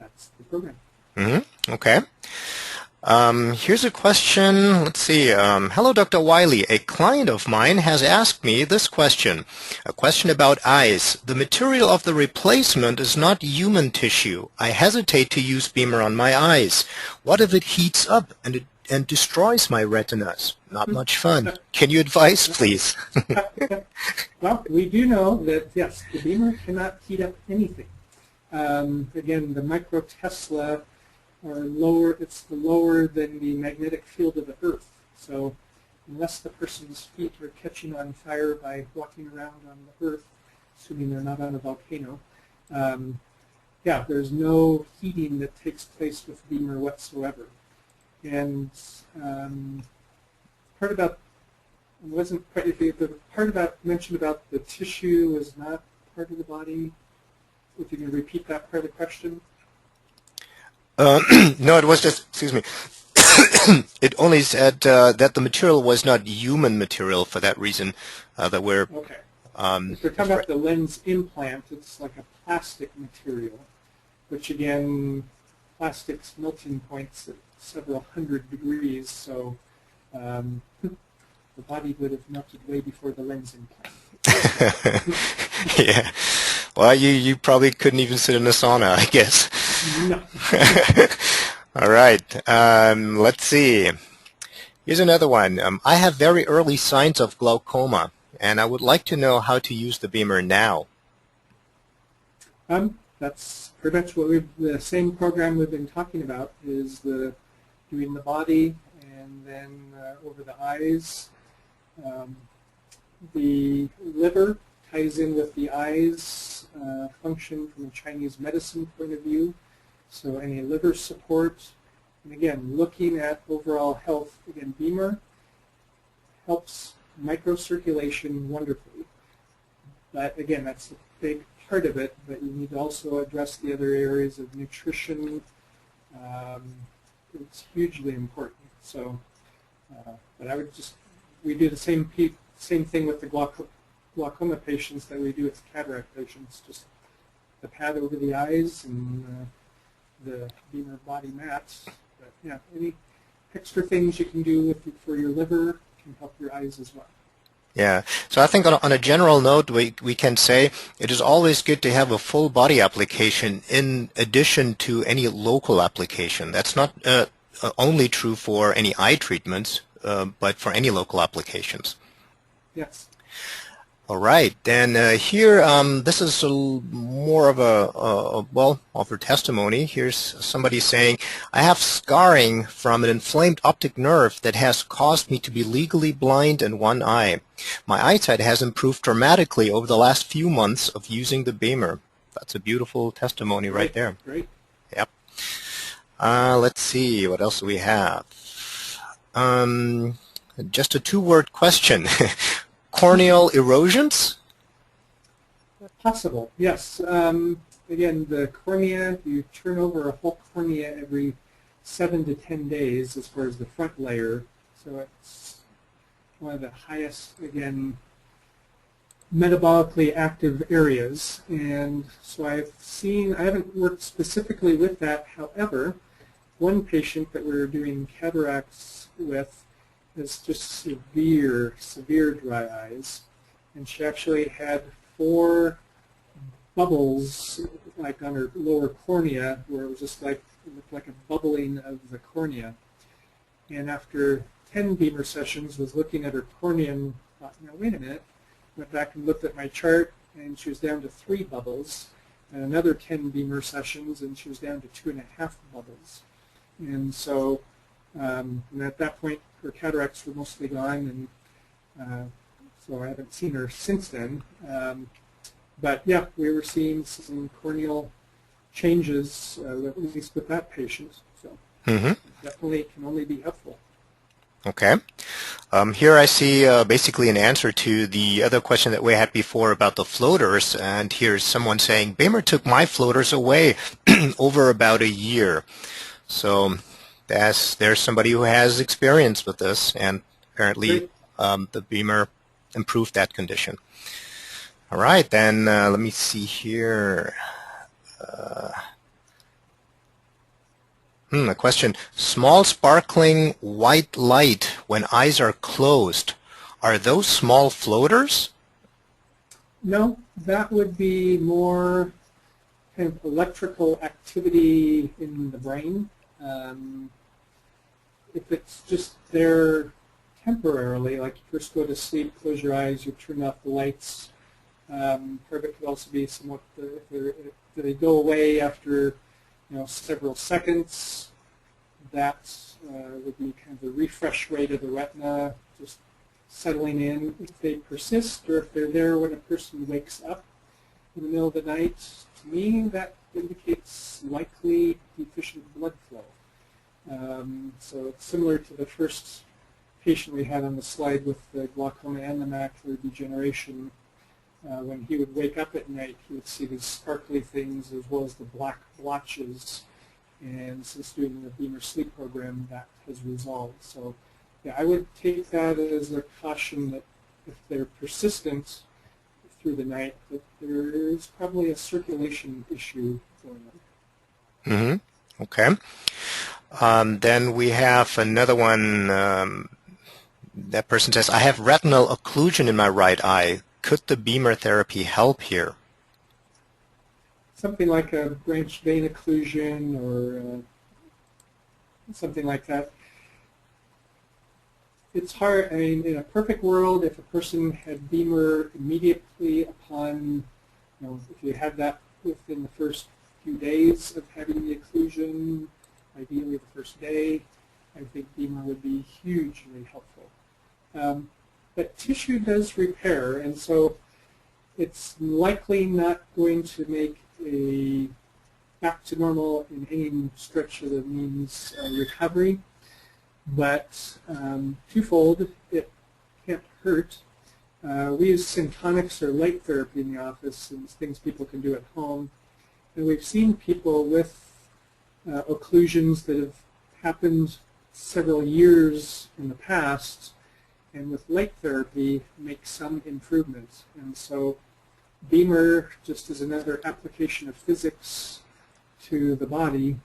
that's the program. Okay. Here's a question. Let's see. Hello, Dr. Wylie. A client of mine has asked me this question. A question about eyes. The material of the replacement is not human tissue. I hesitate to use BEMER on my eyes. What if it heats up and destroys my retinas? Not much fun. Can you advise, please? Well, we do know that, yes, the BEMER cannot heat up anything. Again, the microtesla are lower, it's lower than the magnetic field of the Earth. So unless the person's feet are catching on fire by walking around on the Earth, assuming they're not on a volcano, yeah, there's no heating that takes place with BEMER whatsoever. And part about wasn't quite, the part about mentioned about the tissue is not part of the body. If you can repeat that part of the question. No, it was just, excuse me, it only said that the material was not human material for that reason that we're... Okay. If we're talking about the lens implant, it's like a plastic material, which again, plastic's melting point's at several hundred degrees, so the body would have melted way before the lens implant. Yeah. Well, you probably couldn't even sit in a sauna, I guess. No. All right. Let's see. Here's another one. I have very early signs of glaucoma, and I would like to know how to use the BEMER now. That's pretty much what the same program we've been talking about is doing the body and then over the eyes. The liver ties in with the eyes function from a Chinese medicine point of view. So any liver support, and again, looking at overall health, again, BEMER helps microcirculation wonderfully. But again, that's a big part of it, but you need to also address the other areas of nutrition. It's hugely important. So, but I would just, we do the same thing with the glaucoma patients that we do with cataract patients, just the pad over the eyes and the BEMER body mats. But yeah, any extra things you can do for your liver can help your eyes as well. Yeah, so I think on a general note, we can say it is always good to have a full body application in addition to any local application. That's not only true for any eye treatments, but for any local applications. Yes. All right, then here, this is more of a testimony. Here's somebody saying, I have scarring from an inflamed optic nerve that has caused me to be legally blind in one eye. My eyesight has improved dramatically over the last few months of using the BEMER. That's a beautiful testimony right there. Great. Yep. Let's see, what else do we have? Just a two-word question. Corneal erosions? Possible, yes. Again, the cornea, you turn over a whole cornea every 7 to 10 days as far as the front layer. So it's one of the highest, again, metabolically active areas. And so I haven't worked specifically with that. However, one patient that we were doing cataracts with is just severe dry eyes. And she actually had 4 bubbles like on her lower cornea where it was just like, it looked like a bubbling of the cornea. And after 10 BEMER sessions was looking at her cornea and thought, now wait a minute, went back and looked at my chart and she was down to 3 bubbles. And another 10 BEMER sessions and she was down to 2.5 bubbles. And so and at that point her cataracts were mostly gone, and so I haven't seen her since then. But yeah, we were seeing some corneal changes, at least with that patient. So definitely can only be helpful. Okay. Here I see basically an answer to the other question that we had before about the floaters, and here's someone saying, BEMER took my floaters away over about a year. So there's somebody who has experience with this, and apparently the BEMER improved that condition. All right, then let me see here. A question. Small sparkling white light when eyes are closed. Are those small floaters? No, that would be more kind of electrical activity in the brain. If it's just there temporarily, like you first go to sleep, close your eyes, you turn off the lights. Part of it could also be somewhat, if they go away after several seconds, that would be kind of the refresh rate of the retina, just settling in. If they persist, or if they're there when a person wakes up in the middle of the night, to me that indicates likely deficient blood flow. So it's similar to the first patient we had on the slide with the glaucoma and the macular degeneration. When he would wake up at night, he would see these sparkly things as well as the black blotches. And since doing the BEMER sleep program, that has resolved. So yeah, I would take that as a caution that if they're persistent through the night, that there is probably a circulation issue going on. Mm-hmm. Okay. Then we have another one. That person says, I have retinal occlusion in my right eye. Could the BEMER therapy help here? Something like a branched vein occlusion or something like that. It's hard. I mean, in a perfect world, if a person had BEMER immediately upon, if you had that within the first few days of having the occlusion, ideally the first day, I think BEMER would be hugely helpful. But tissue does repair, and so it's likely not going to make a back to normal in any stretch of the means recovery, but twofold, it can't hurt. We use syntonics or light therapy in the office, and it's things people can do at home. And we've seen people with occlusions that have happened several years in the past, and with light therapy make some improvements. And so BEMER just is another application of physics to the body,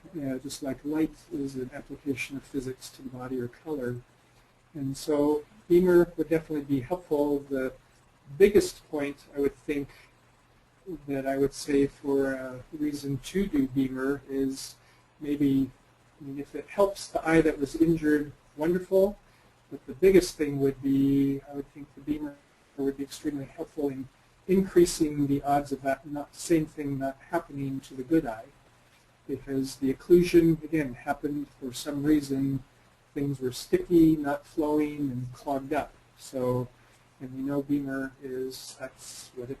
just like light is an application of physics to the body or color. And so BEMER would definitely be helpful. The biggest point I would think that I would say for a reason to do BEMER is maybe, if it helps the eye that was injured, wonderful. But the biggest thing would be, I would think the BEMER would be extremely helpful in increasing the odds of that same thing not happening to the good eye. Because the occlusion, again, happened for some reason. Things were sticky, not flowing, and clogged up. So, and we know BEMER that's what it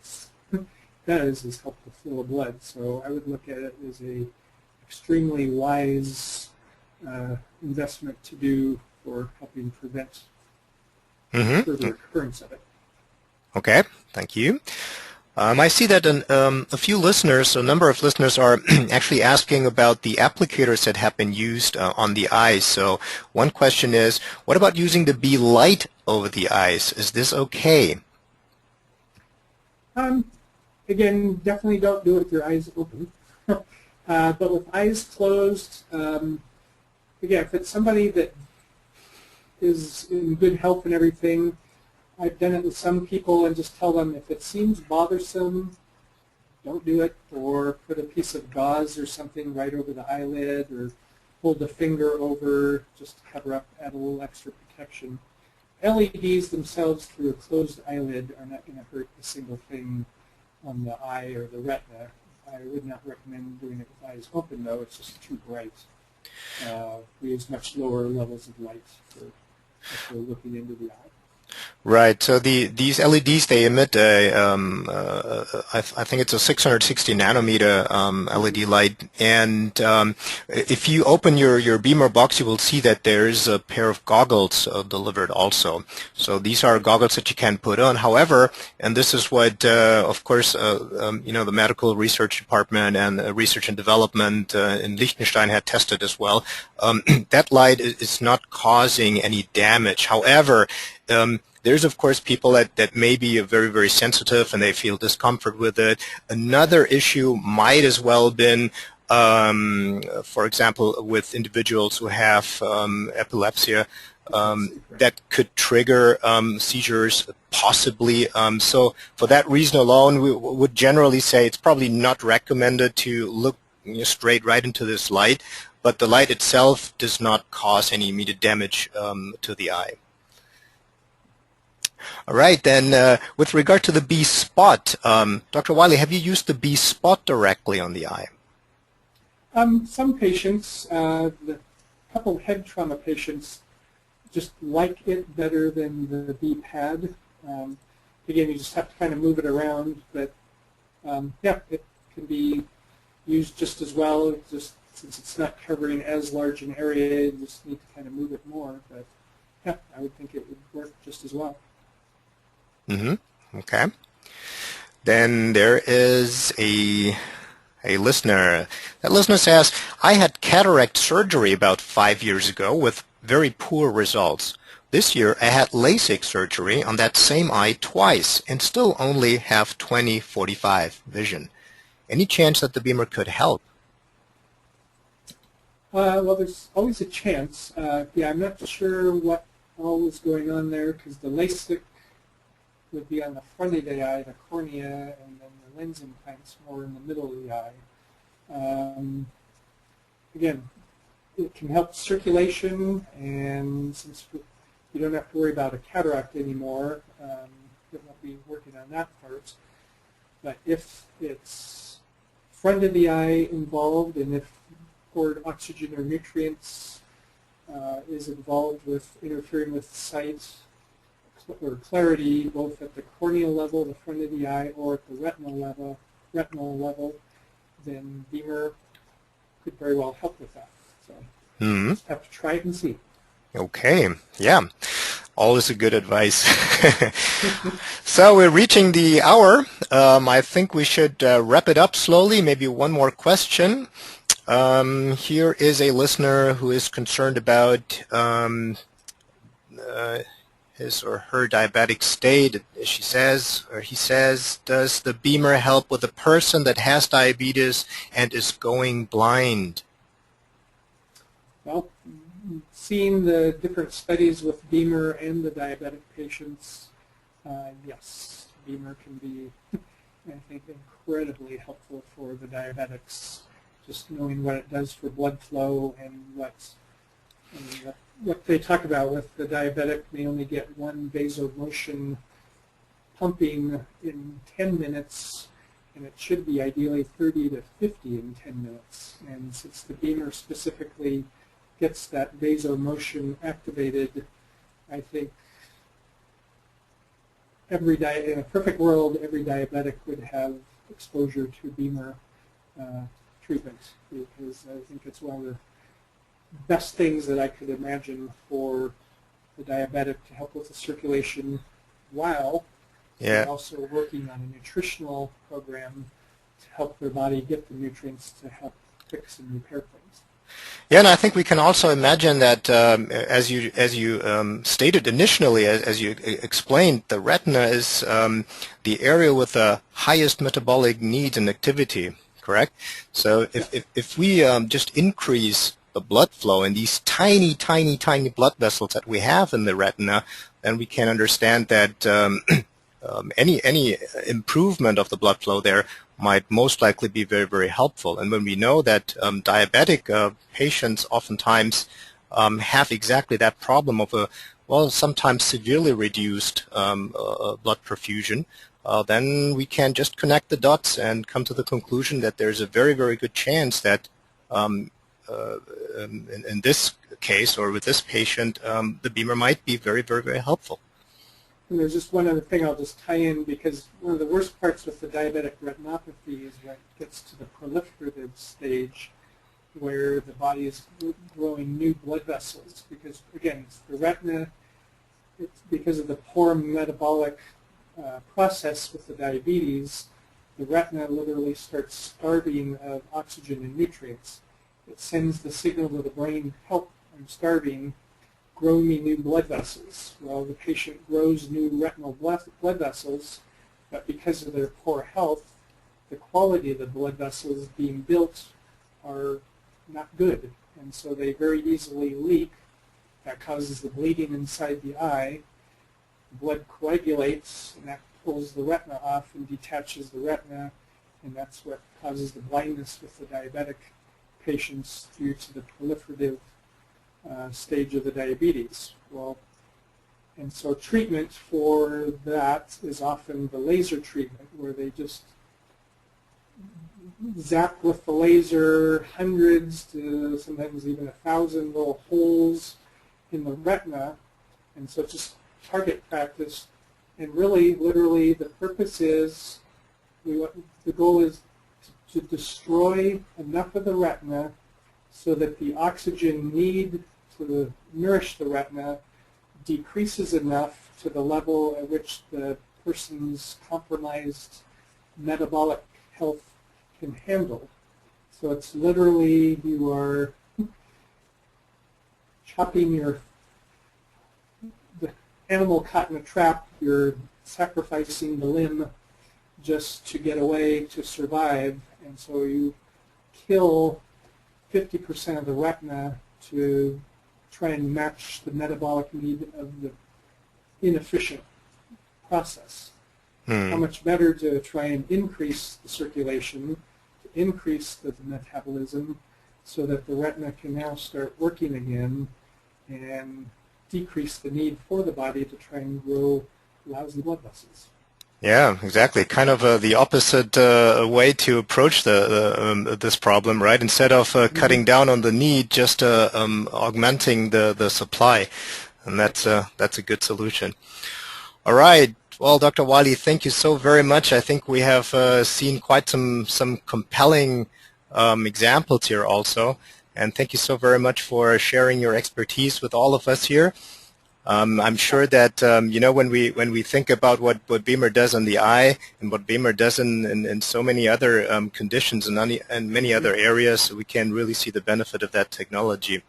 does, is help the flow of blood. So I would look at it as a extremely wise investment to do for helping prevent further occurrence of it. Okay, thank you. I see that a few listeners, a number of listeners are actually asking about the applicators that have been used on the eyes. So one question is, what about using the B light over the eyes? Is this okay? Again, definitely don't do it with your eyes open. But with eyes closed, again, if it's somebody that is in good health and everything, I've done it with some people and just tell them if it seems bothersome, don't do it, or put a piece of gauze or something right over the eyelid, or hold a finger over just to cover up, add a little extra protection. LEDs themselves through a closed eyelid are not going to hurt a single thing on the eye or the retina. I would not recommend doing it with eyes open, though. It's just too bright. We use much lower levels of light if we're looking into the eye. Right. So these LEDs, they emit I think it's a 660 nanometer LED light, and if you open your BEMER box, you will see that there is a pair of goggles delivered also. So these are goggles that you can put on. However, and this is what, of course, the medical research department and research and development in Liechtenstein had tested as well. That light is not causing any damage. However, there's, of course, people that may be very, very sensitive and they feel discomfort with it. Another issue might as well been for example, with individuals who have epilepsy, that could trigger seizures possibly. So for that reason alone, we would generally say it's probably not recommended to look straight right into this light, but the light itself does not cause any immediate damage to the eye. All right, then with regard to the B-spot, Dr. Wylie, have you used the B-spot directly on the eye? Some patients, the couple of head trauma patients, just like it better than the B-pad. Again, you just have to kind of move it around, but yeah, it can be used just as well. Just since it's not covering as large an area, you just need to kind of move it more. But yeah, I would think it would work just as well. Okay. Then there is a listener. That listener says, I had cataract surgery about 5 years ago with very poor results. This year I had LASIK surgery on that same eye twice and still only have 20/45 vision. Any chance that the BEMER could help? Well, there's always a chance. Yeah, I'm not sure what all was going on there because the LASIK would be on the front of the eye, the cornea, and then the lens implants more in the middle of the eye. Again, it can help circulation, and since you don't have to worry about a cataract anymore, it won't be working on that part. But if it's front of the eye involved, and if poured oxygen or nutrients is involved with interfering with sight or clarity, both at the corneal level, the front of the eye, or at the retinal level, then BEMER could very well help with that. So just have to try it and see. Okay, yeah, always a good advice. So we're reaching the hour. I think we should wrap it up slowly. Maybe one more question. Here is a listener who is concerned about his or her diabetic state. She says, or he says, does the BEMER help with a person that has diabetes and is going blind? Well, seeing the different studies with BEMER and the diabetic patients, yes, BEMER can be, I think, incredibly helpful for the diabetics. Just knowing what it does for blood flow and what they talk about with the diabetic, they only get one vasomotion pumping in 10 minutes, and it should be ideally 30 to 50 in 10 minutes. And since the BEMER specifically gets that vasomotion activated, I think in a perfect world, every diabetic would have exposure to BEMER treatment, because I think it's one of the best things that I could imagine for the diabetic to help with the circulation while they're also working on a nutritional program to help their body get the nutrients to help fix and repair things. Yeah, and I think we can also imagine that, as you stated initially, as you explained, the retina is the area with the highest metabolic needs and activity, correct? So if we just increase the blood flow in these tiny blood vessels that we have in the retina, then we can understand that any improvement of the blood flow there might most likely be very, very helpful. And when we know that diabetic patients oftentimes have exactly that problem of sometimes severely reduced blood perfusion, then we can just connect the dots and come to the conclusion that there's a very, very good chance that in this case or with this patient, the BEMER might be very, very, very helpful. And there's just one other thing I'll just tie in, because one of the worst parts with the diabetic retinopathy is when it gets to the proliferative stage where the body is growing new blood vessels. Because, again, it's the retina, it's because of the poor metabolic process with the diabetes, the retina literally starts starving of oxygen and nutrients. It sends the signal to the brain, help, I'm starving, grow me new blood vessels. Well, the patient grows new retinal blood vessels, but because of their poor health, the quality of the blood vessels being built are not good, and so they very easily leak. That causes the bleeding inside the eye. The blood coagulates, and that pulls the retina off and detaches the retina, and that's what causes the blindness with the diabetic patients due to the proliferative stage of the diabetes. Well, and so treatment for that is often the laser treatment, where they just zap with the laser hundreds to sometimes even 1,000 little holes in the retina, and so it's just target practice. And really, literally, the purpose is, the goal is to destroy enough of the retina so that the oxygen need to nourish the retina decreases enough to the level at which the person's compromised metabolic health can handle. So it's literally, you are chopping the animal caught in a trap, you're sacrificing the limb just to get away, to survive, and so you kill 50% of the retina to try and match the metabolic need of the inefficient process. How much better to try and increase the circulation, to increase the metabolism, so that the retina can now start working again and decrease the need for the body to try and grow lousy blood vessels. Yeah, exactly. Kind of the opposite way to approach this problem, right? Instead of cutting down on the need, just augmenting the supply, and that's a good solution. All right. Well, Dr. Wylie, thank you so very much. I think we have seen quite some compelling examples here also, and thank you so very much for sharing your expertise with all of us here. I'm sure that you know, when we think about what BEMER does on the eye and what BEMER does in so many other conditions and many other areas, we can really see the benefit of that technology.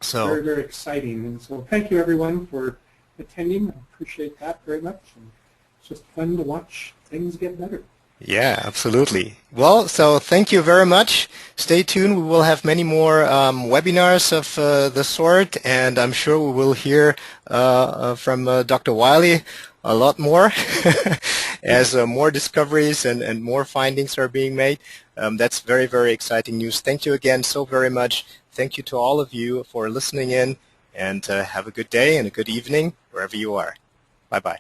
So very, very exciting. And so thank you everyone for attending. I appreciate that very much. And it's just fun to watch things get better. yeah, absolutely. Well, so thank you very much. Stay tuned. We will have many more webinars of the sort, and I'm sure we will hear from Dr. Wylie a lot more as more discoveries and more findings are being made. That's very, very exciting news. Thank you again so very much. Thank you to all of you for listening in, and have a good day and a good evening wherever you are. Bye-bye.